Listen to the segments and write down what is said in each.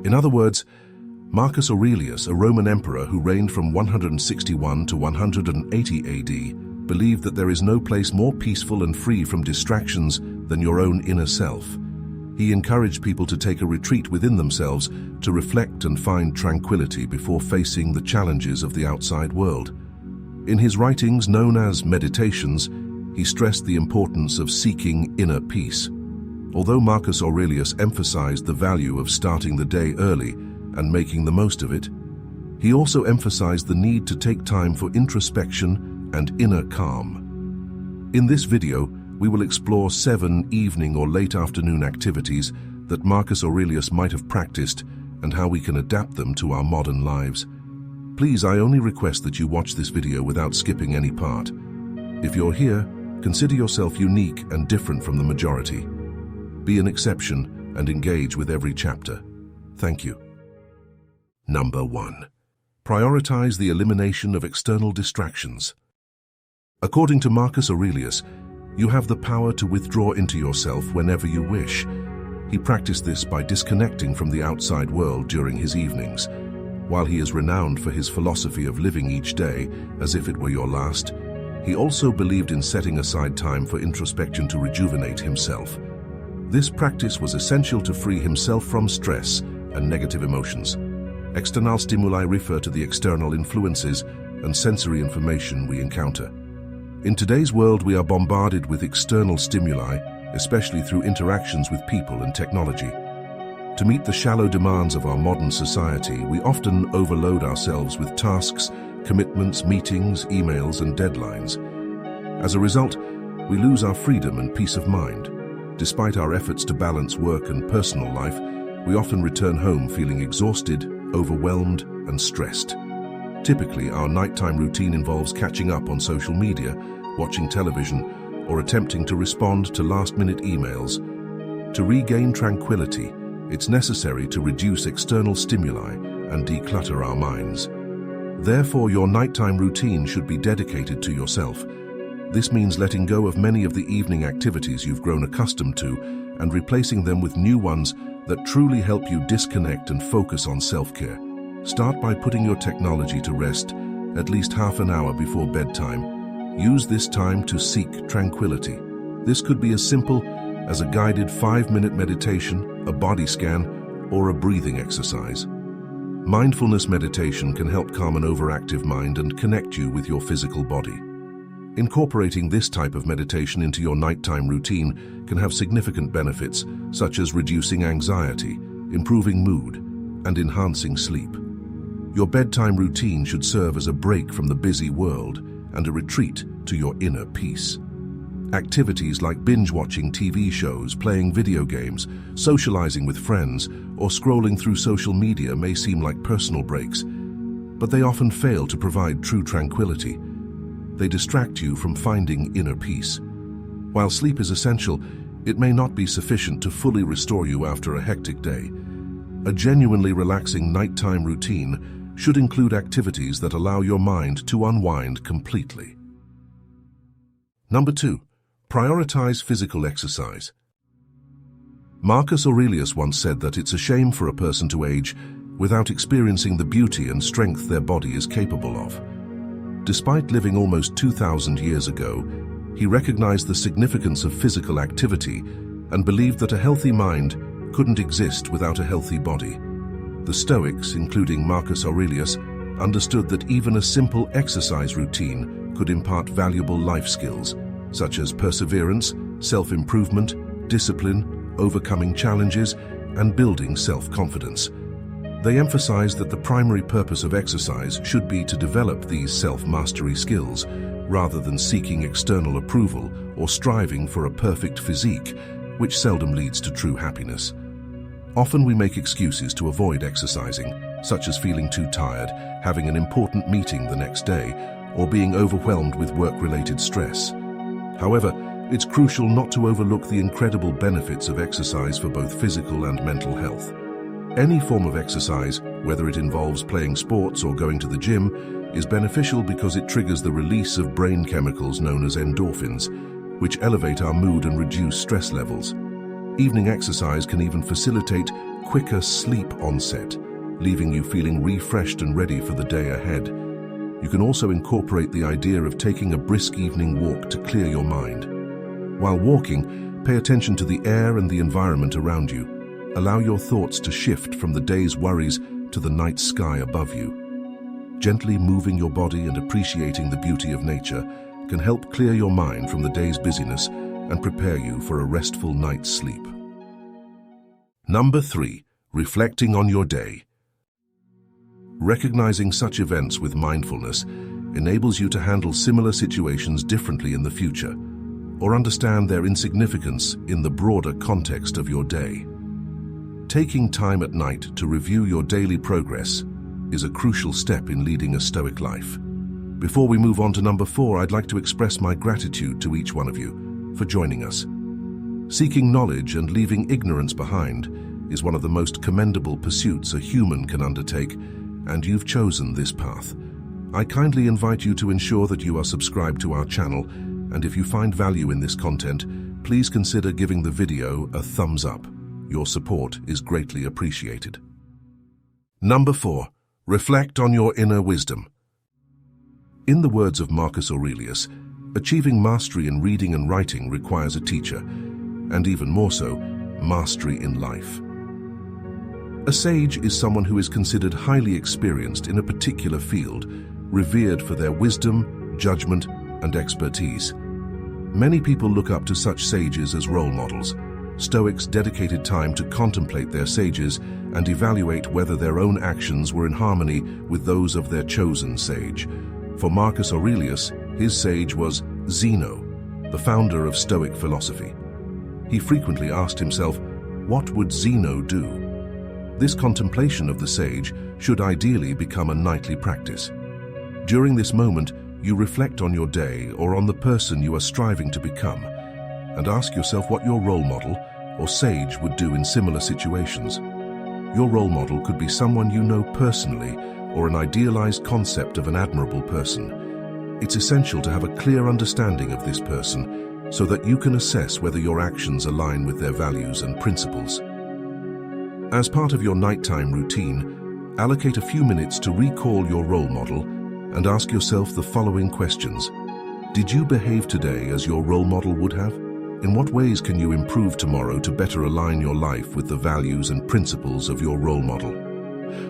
In other words, Marcus Aurelius, a Roman emperor who reigned from 161 to 180 AD, believed that there is no place more peaceful and free from distractions than your own inner self. He encouraged people to take a retreat within themselves to reflect and find tranquility before facing the challenges of the outside world. In his writings, known as meditations, he stressed the importance of seeking inner peace. Although Marcus Aurelius emphasized the value of starting the day early and making the most of it, he also emphasized the need to take time for introspection and inner calm. In this video, we will explore 7 evening or late afternoon activities that Marcus Aurelius might have practiced and how we can adapt them to our modern lives. Please, I only request that you watch this video without skipping any part. If you're here, consider yourself unique and different from the majority. Be an exception and engage with every chapter. Thank you. Number 1. Prioritize the elimination of external distractions. According to Marcus Aurelius, you have the power to withdraw into yourself whenever you wish. He practiced this by disconnecting from the outside world during his evenings. While he is renowned for his philosophy of living each day as if it were your last, he also believed in setting aside time for introspection to rejuvenate himself. This practice was essential to free himself from stress and negative emotions. External stimuli refer to the external influences and sensory information we encounter. In today's world, we are bombarded with external stimuli, especially through interactions with people and technology. To meet the shallow demands of our modern society, we often overload ourselves with tasks, commitments, meetings, emails, and deadlines. As a result, we lose our freedom and peace of mind. Despite our efforts to balance work and personal life, we often return home feeling exhausted, overwhelmed, and stressed. Typically, our nighttime routine involves catching up on social media, watching television, or attempting to respond to last-minute emails. To regain tranquility, it's necessary to reduce external stimuli and declutter our minds. Therefore, your nighttime routine should be dedicated to yourself. This means letting go of many of the evening activities you've grown accustomed to and replacing them with new ones that truly help you disconnect and focus on self-care. Start by putting your technology to rest at least half an hour before bedtime. Use this time to seek tranquility. This could be as simple as a guided 5-minute meditation, a body scan, or a breathing exercise. Mindfulness meditation can help calm an overactive mind and connect you with your physical body. Incorporating this type of meditation into your nighttime routine can have significant benefits, such as reducing anxiety, improving mood, and enhancing sleep. Your bedtime routine should serve as a break from the busy world and a retreat to your inner peace. Activities like binge-watching TV shows, playing video games, socializing with friends, or scrolling through social media may seem like personal breaks, but they often fail to provide true tranquility. They distract you from finding inner peace. While sleep is essential, it may not be sufficient to fully restore you after a hectic day. A genuinely relaxing nighttime routine should include activities that allow your mind to unwind completely. Number 2. Prioritize physical exercise. Marcus Aurelius once said that it's a shame for a person to age without experiencing the beauty and strength their body is capable of. Despite living almost 2,000 years ago, he recognized the significance of physical activity and believed that a healthy mind couldn't exist without a healthy body. The Stoics, including Marcus Aurelius, understood that even a simple exercise routine could impart valuable life skills, such as perseverance, self-improvement, discipline, overcoming challenges, and building self-confidence. They emphasized that the primary purpose of exercise should be to develop these self-mastery skills, rather than seeking external approval or striving for a perfect physique, which seldom leads to true happiness. Often we make excuses to avoid exercising, such as feeling too tired, having an important meeting the next day, or being overwhelmed with work-related stress. However, it's crucial not to overlook the incredible benefits of exercise for both physical and mental health. Any form of exercise, whether it involves playing sports or going to the gym, is beneficial because it triggers the release of brain chemicals known as endorphins, which elevate our mood and reduce stress levels. Evening exercise can even facilitate quicker sleep onset, leaving you feeling refreshed and ready for the day ahead. You can also incorporate the idea of taking a brisk evening walk to clear your mind. While walking, pay attention to the air and the environment around you. Allow your thoughts to shift from the day's worries to the night sky above you. Gently moving your body and appreciating the beauty of nature can help clear your mind from the day's busyness and prepare you for a restful night's sleep. Number 3. Reflecting on your day. Recognizing such events with mindfulness enables you to handle similar situations differently in the future, or understand their insignificance in the broader context of your day. Taking time at night to review your daily progress is a crucial step in leading a Stoic life. Before we move on to number 4, I'd like to express my gratitude to each one of you for joining us. Seeking knowledge and leaving ignorance behind is one of the most commendable pursuits a human can undertake, and you've chosen this path. I kindly invite you to ensure that you are subscribed to our channel, and if you find value in this content, please consider giving the video a thumbs up. Your support is greatly appreciated. Number 4. Reflect on your inner wisdom. In the words of Marcus Aurelius, achieving mastery in reading and writing requires a teacher, and even more so, mastery in life. A sage is someone who is considered highly experienced in a particular field, revered for their wisdom, judgment, and expertise. Many people look up to such sages as role models. Stoics dedicated time to contemplate their sages and evaluate whether their own actions were in harmony with those of their chosen sage. For Marcus Aurelius, his sage was Zeno, the founder of Stoic philosophy. He frequently asked himself, what would Zeno do? This contemplation of the sage should ideally become a nightly practice. During this moment, you reflect on your day or on the person you are striving to become, and ask yourself what your role model or sage would do in similar situations. Your role model could be someone you know personally or an idealized concept of an admirable person. It's essential to have a clear understanding of this person so that you can assess whether your actions align with their values and principles. As part of your nighttime routine, allocate a few minutes to recall your role model and ask yourself the following questions. Did you behave today as your role model would have? In what ways can you improve tomorrow to better align your life with the values and principles of your role model?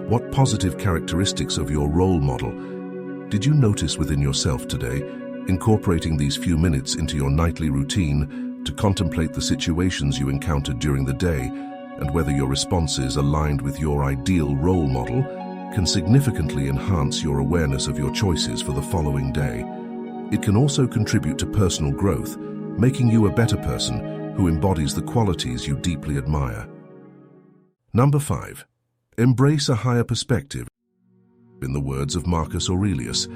What positive characteristics of your role model did you notice within yourself today? Incorporating these few minutes into your nightly routine to contemplate the situations you encountered during the day and whether your responses aligned with your ideal role model can significantly enhance your awareness of your choices for the following day. It can also contribute to personal growth, making you a better person who embodies the qualities you deeply admire. Number 5. Embrace a higher perspective. In the words of Marcus Aurelius,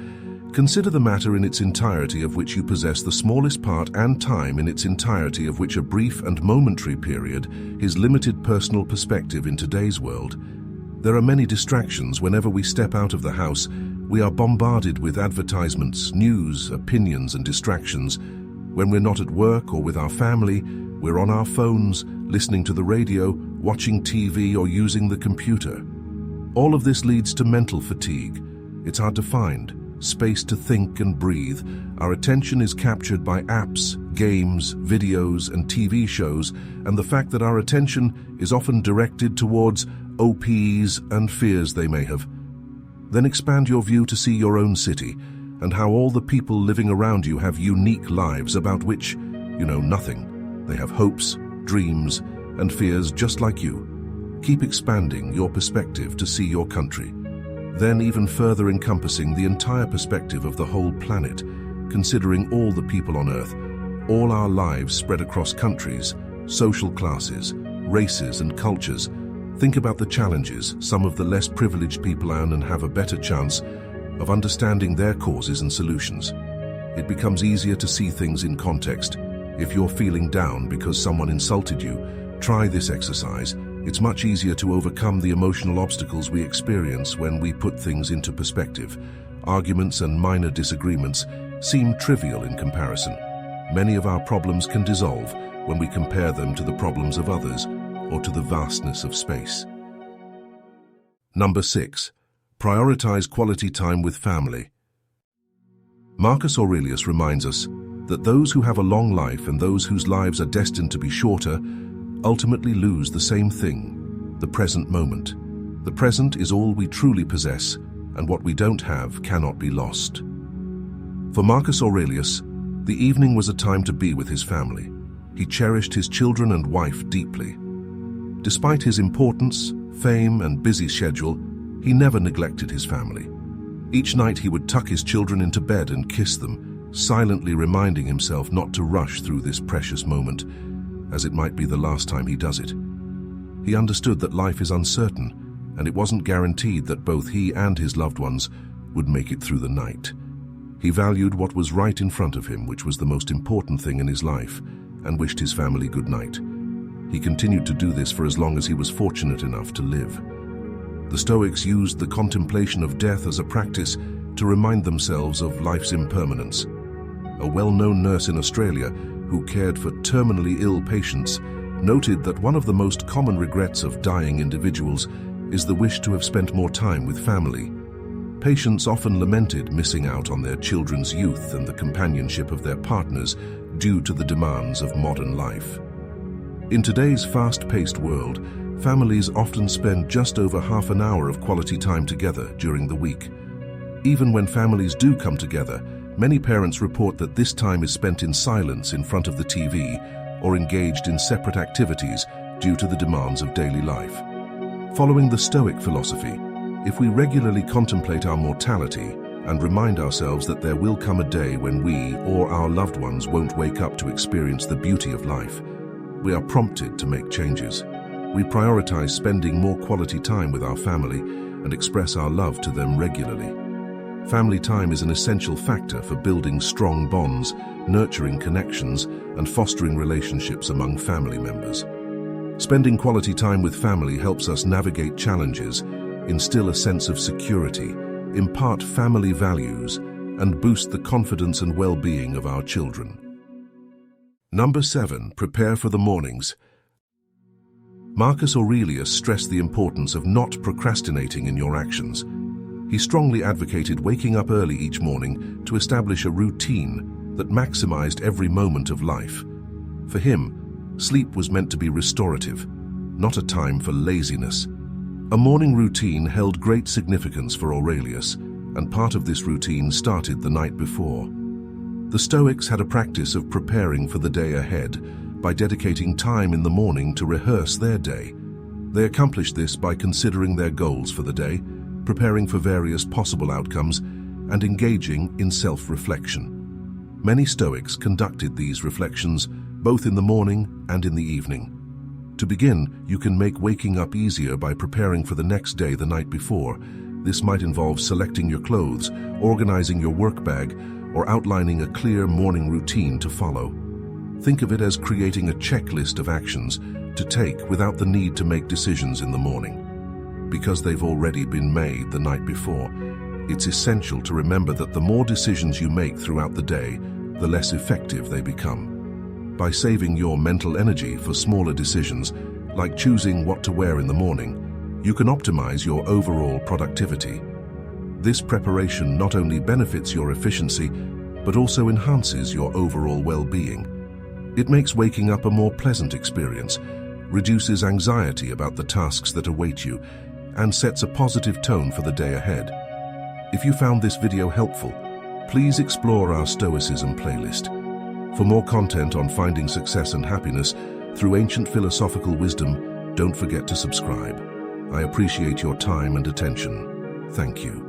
consider the matter in its entirety of which you possess the smallest part, and time in its entirety of which a brief and momentary period is limited personal perspective in today's world. There are many distractions. Whenever we step out of the house, we are bombarded with advertisements, news, opinions, and distractions. When we're not at work or with our family, we're on our phones, listening to the radio, watching TV, or using the computer. All of this leads to mental fatigue. It's hard to find space to think and breathe. Our attention is captured by apps, games, videos, and TV shows, and the fact that our attention is often directed towards OPs and fears they may have. Then expand your view to see your own city and how all the people living around you have unique lives about which you know nothing. They have hopes, dreams, and fears just like you. Keep expanding your perspective to see your country, then even further encompassing the entire perspective of the whole planet, considering all the people on Earth, all our lives spread across countries, social classes, races, and cultures. Think about the challenges some of the less privileged people earn and have a better chance of understanding their causes and solutions. It becomes easier to see things in context. If you're feeling down because someone insulted you, try this exercise. It's much easier to overcome the emotional obstacles we experience when we put things into perspective. Arguments and minor disagreements seem trivial in comparison. Many of our problems can dissolve when we compare them to the problems of others or to the vastness of space. Number 6. Prioritize quality time with family. Marcus Aurelius reminds us that those who have a long life and those whose lives are destined to be shorter ultimately lose the same thing, the present moment. The present is all we truly possess, and what we don't have cannot be lost. For Marcus Aurelius, the evening was a time to be with his family. He cherished his children and wife deeply. Despite his importance, fame, and busy schedule, he never neglected his family. Each night he would tuck his children into bed and kiss them, silently reminding himself not to rush through this precious moment, as it might be the last time he does it. He understood that life is uncertain, and it wasn't guaranteed that both he and his loved ones would make it through the night. He valued what was right in front of him, which was the most important thing in his life, and wished his family good night. He continued to do this for as long as he was fortunate enough to live. The Stoics used the contemplation of death as a practice to remind themselves of life's impermanence. A well-known nurse in Australia who cared for terminally ill patients noted that one of the most common regrets of dying individuals is the wish to have spent more time with family. Patients often lamented missing out on their children's youth and the companionship of their partners due to the demands of modern life. In today's fast-paced world, families often spend just over half an hour of quality time together during the week. Even when families do come together, many parents report that this time is spent in silence in front of the TV or engaged in separate activities due to the demands of daily life. Following the Stoic philosophy, if we regularly contemplate our mortality and remind ourselves that there will come a day when we or our loved ones won't wake up to experience the beauty of life, we are prompted to make changes. We prioritize spending more quality time with our family and express our love to them regularly. Family time is an essential factor for building strong bonds, nurturing connections, and fostering relationships among family members. Spending quality time with family helps us navigate challenges, instill a sense of security, impart family values, and boost the confidence and well-being of our children. Number 7. Prepare for the mornings. Marcus Aurelius stressed the importance of not procrastinating in your actions. He strongly advocated waking up early each morning to establish a routine that maximized every moment of life. For him, sleep was meant to be restorative, not a time for laziness. A morning routine held great significance for Aurelius, and part of this routine started the night before. The Stoics had a practice of preparing for the day ahead by dedicating time in the morning to rehearse their day. They accomplished this by considering their goals for the day, preparing for various possible outcomes, and engaging in self-reflection. Many Stoics conducted these reflections both in the morning and in the evening. To begin, you can make waking up easier by preparing for the next day the night before. This might involve selecting your clothes, organizing your work bag, or outlining a clear morning routine to follow. Think of it as creating a checklist of actions to take without the need to make decisions in the morning. Because they've already been made the night before, it's essential to remember that the more decisions you make throughout the day, the less effective they become. By saving your mental energy for smaller decisions, like choosing what to wear in the morning, you can optimize your overall productivity. This preparation not only benefits your efficiency, but also enhances your overall well-being. It makes waking up a more pleasant experience, reduces anxiety about the tasks that await you, and sets a positive tone for the day ahead. If you found this video helpful, please explore our Stoicism playlist. For more content on finding success and happiness through ancient philosophical wisdom, don't forget to subscribe. I appreciate your time and attention. Thank you.